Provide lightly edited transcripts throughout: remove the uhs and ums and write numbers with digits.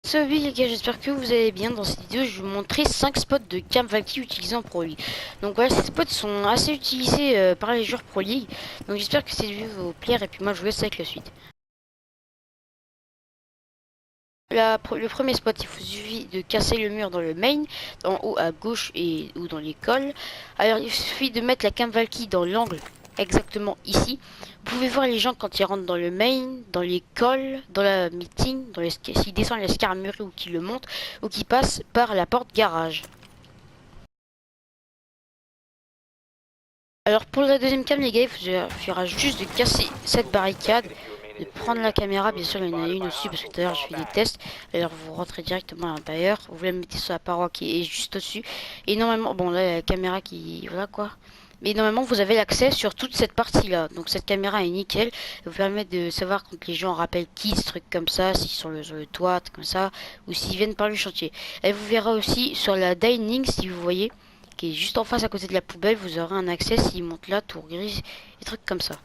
Salut les gars, j'espère que vous allez bien. Dans cette vidéo, je vais vous montrer 5 spots de Cam Valky utilisés en Pro League. Donc voilà, ces spots sont assez utilisés par les joueurs Pro League. Donc j'espère que cette vidéo va vous plaire et puis moi je vous laisse avec la suite. Le premier spot, il vous suffit de casser le mur dans le main, en haut à gauche ou dans l'école. Alors il suffit de mettre la Cam Valky dans l'angle exactement ici. Vous pouvez voir les gens quand ils rentrent dans le main, dans l'école, dans la meeting, s'ils descendent l'escalier muré ou qu'ils le montent, ou qu'ils passent par la porte garage. Alors pour la deuxième cam les gars, il suffira juste de casser cette barricade, de prendre la caméra, bien sûr il y en a une aussi parce que tout à l'heure je fais des tests. Alors vous rentrez directement à l'intérieur, vous la mettez sur la paroi qui est juste au-dessus. Et normalement, bon là la caméra qui, voilà quoi. Mais normalement vous avez l'accès sur toute cette partie là. Donc cette caméra est nickel, elle vous permet de savoir quand les gens rappellent qui, ce truc comme ça, s'ils sont sur le toit, comme ça, ou s'ils viennent par le chantier. Elle vous verra aussi sur la dining si vous voyez, qui est juste en face à côté de la poubelle, vous aurez un accès s'il monte là, tour grise, des trucs comme ça.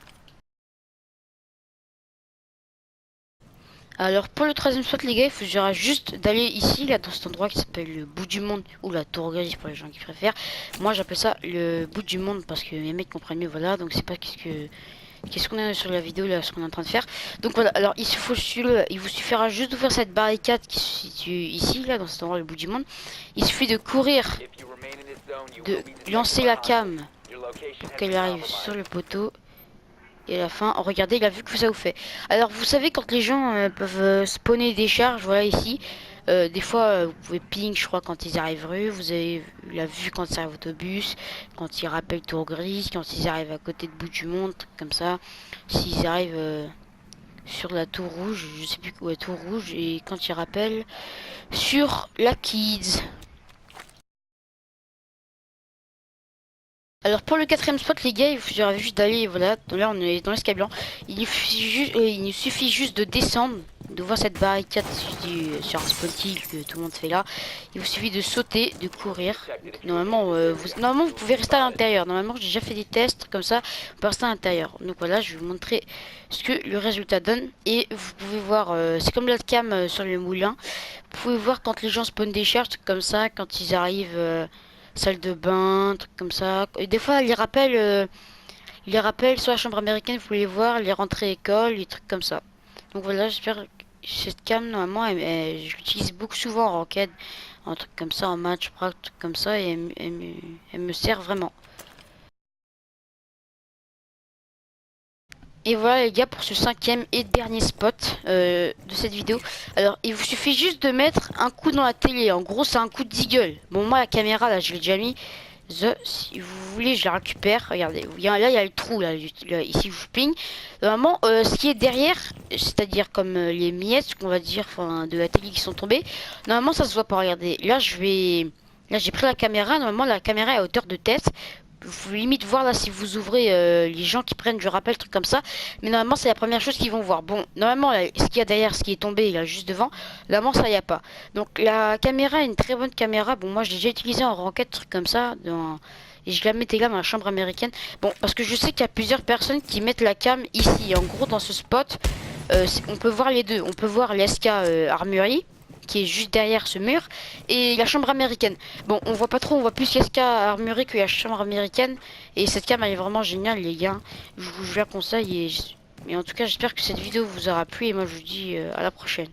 Alors pour le troisième spot les gars, il faudra juste d'aller ici, là dans cet endroit qui s'appelle le bout du monde, ou la tour grise pour les gens qui préfèrent. Moi j'appelle ça le bout du monde parce que les mecs comprennent mieux, voilà, donc c'est pas qu'est-ce qu'on a sur la vidéo là, ce qu'on est en train de faire. Donc voilà, alors il vous suffira juste d'ouvrir cette barricade qui se situe ici, là dans cet endroit, le bout du monde. Il suffit de courir, de lancer la cam pour qu'elle arrive sur le poteau. Et à la fin, regardez, il a vu que ça vous fait. Alors vous savez quand les gens peuvent spawner des charges, voilà ici. Des fois vous pouvez ping, je crois, quand ils arrivent rue. Vous avez la vue quand ils arrivent autobus, quand ils rappellent tour grise, quand ils arrivent à côté de bout du monde, comme ça. S'ils arrivent sur la tour rouge, je sais plus où est tour rouge, et quand ils rappellent sur la kids. Alors pour le quatrième spot les gars, il faudra juste d'aller, voilà, là on est dans l'escalier blanc. Il nous suffit juste de descendre, de voir cette barricade sur un spotty que tout le monde fait là. Il vous suffit de sauter, de courir. Normalement vous pouvez rester à l'intérieur. Normalement j'ai déjà fait des tests comme ça, on peut rester à l'intérieur. Donc voilà, je vais vous montrer ce que le résultat donne. Et vous pouvez voir, c'est comme la cam sur le moulin. Vous pouvez voir quand les gens spawnent des charges comme ça, quand ils arrivent... salle de bain, trucs comme ça. Et des fois, les rappels sur la chambre américaine, vous pouvez les voir, les rentrées école, les trucs comme ça. Donc voilà, j'espère que cette cam, normalement, je l'utilise beaucoup souvent en ranked, en trucs comme ça, en match, trucs comme ça, et elle me sert vraiment. Et voilà les gars pour ce cinquième et dernier spot de cette vidéo. Alors il vous suffit juste de mettre un coup dans la télé. En gros c'est un coup de deagle. Bon moi la caméra là je l'ai déjà mis. Si vous voulez je la récupère. Regardez, là il y a le trou là, ici je ping. Normalement ce qui est derrière, c'est-à-dire comme les miettes qu'on va dire enfin, de la télé qui sont tombées. Normalement ça se voit pas. Regardez, là j'ai pris la caméra. Normalement la caméra est à hauteur de tête. Vous limite voir là si vous ouvrez les gens qui prennent, je rappelle, truc comme ça. Mais normalement c'est la première chose qu'ils vont voir. Bon, normalement là, ce qu'il y a derrière, ce qui est tombé là juste devant, normalement ça y a pas. Donc la caméra est une très bonne caméra. Bon moi je l'ai déjà utilisé en ranked, truc comme ça. Et je la mettais là dans la chambre américaine. Bon parce que je sais qu'il y a plusieurs personnes qui mettent la cam ici. En gros dans ce spot, on peut voir les deux. On peut voir l'SK Armurerie qui est juste derrière ce mur, et la chambre américaine. Bon, on voit pas trop, on voit plus SK Armurerie que la chambre américaine, et cette cam elle est vraiment géniale les gars, je vous la conseille, et en tout cas j'espère que cette vidéo vous aura plu, et moi je vous dis à la prochaine.